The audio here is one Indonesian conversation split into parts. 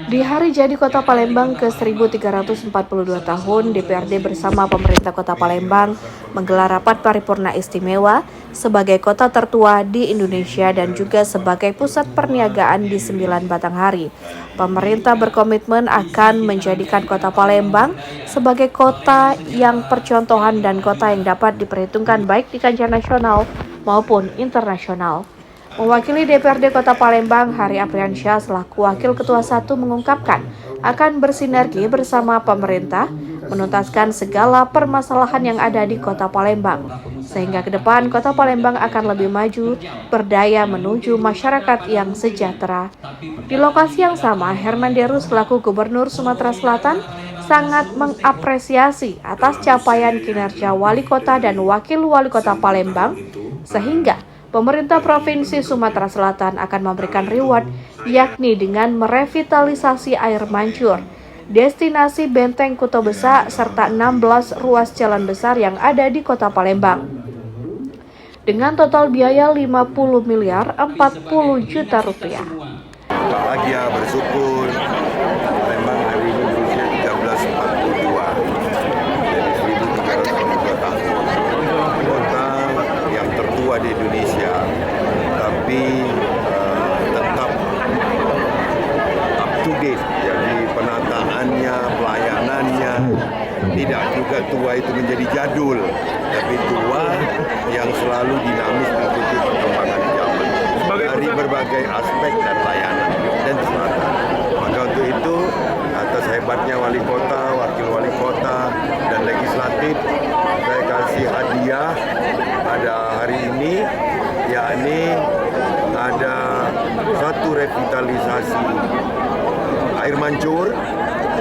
Di hari jadi Kota Palembang ke-1342 tahun, DPRD bersama pemerintah Kota Palembang menggelar rapat paripurna istimewa sebagai kota tertua di Indonesia dan juga sebagai pusat perniagaan di 9 Batanghari. Pemerintah berkomitmen akan menjadikan Kota Palembang sebagai kota yang percontohan dan kota yang dapat diperhitungkan baik di kancah nasional maupun internasional. Mewakili DPRD Kota Palembang, Hari Apriansyah selaku Wakil Ketua 1 mengungkapkan akan bersinergi bersama pemerintah menuntaskan segala permasalahan yang ada di Kota Palembang, sehingga ke depan Kota Palembang akan lebih maju, berdaya menuju masyarakat yang sejahtera. Di lokasi yang sama, Herman Deru selaku Gubernur Sumatera Selatan sangat mengapresiasi atas capaian kinerja Wali Kota dan Wakil Wali Kota Palembang, sehingga pemerintah Provinsi Sumatera Selatan akan memberikan reward, yakni dengan merevitalisasi air mancur, destinasi Benteng Kuto Besa, serta 16 ruas jalan besar yang ada di Kota Palembang. Dengan total biaya 50 miliar 40 juta rupiah. Bahagia bersyukur Palembang hari ini berusia 1342. Jadi 1342 tahun. Kota yang tertua di Indonesia, tapi tetap up to date. Jadi penataannya, pelayanannya tidak juga tua itu menjadi jadul, tapi tua yang selalu dinamis mengikuti perkembangan zaman dari berbagai aspek dan layanan dan selatan. Maka untuk itu, atas hebatnya wali kota, wakil wali kota, dan legislatif, saya kasih hadiah pada hari ini, yakni ada satu revitalisasi air mancur,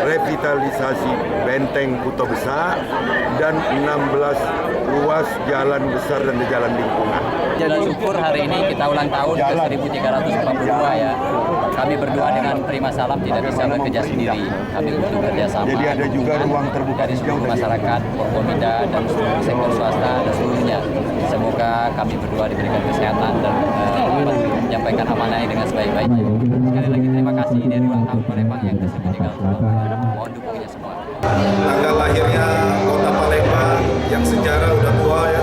revitalisasi Benteng Kuto Besa, dan 16 ruas jalan besar dan jalan lingkungan. Jadi syukur hari ini kita ulang tahun ke-1342 ya. Kami berdua dengan Prima Salam tidak bisa bekerja sendiri. Kami butuh kerjasama. Jadi ada juga ruang terbuka dari seluruh masyarakat, Forkominda dan seluruh sektor swasta dan seluruhnya. Semoga kami berdua diberikan kesehatan dan menyampaikan amanah dengan sebaik-baiknya. Sekali lagi terima kasih dari ulang tahun Palembang yang ke-1342. Mohon dukungnya semua. Tanggal lahirnya Kota Palembang yang sejarah udah tua ya.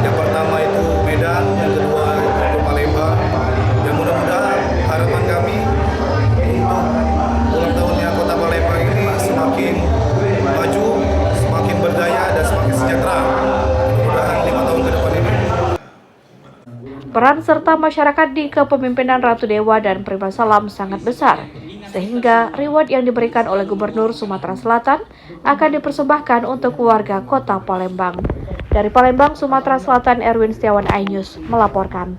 Yang pertama itu Medan, yang kedua Kota Palembang. Dan mudah-mudahan harapan kami untuk ulang tahunnya Kota Palembang ini semakin maju, semakin berdaya dan semakin sejahtera. Mudah-mudahan 5 tahun ke depan ini. Peran serta masyarakat di kepemimpinan Ratu Dewa dan Prima Salam sangat besar, sehingga reward yang diberikan oleh Gubernur Sumatera Selatan akan dipersembahkan untuk warga Kota Palembang. Dari Palembang, Sumatera Selatan, Erwin Setiawan, iNews melaporkan.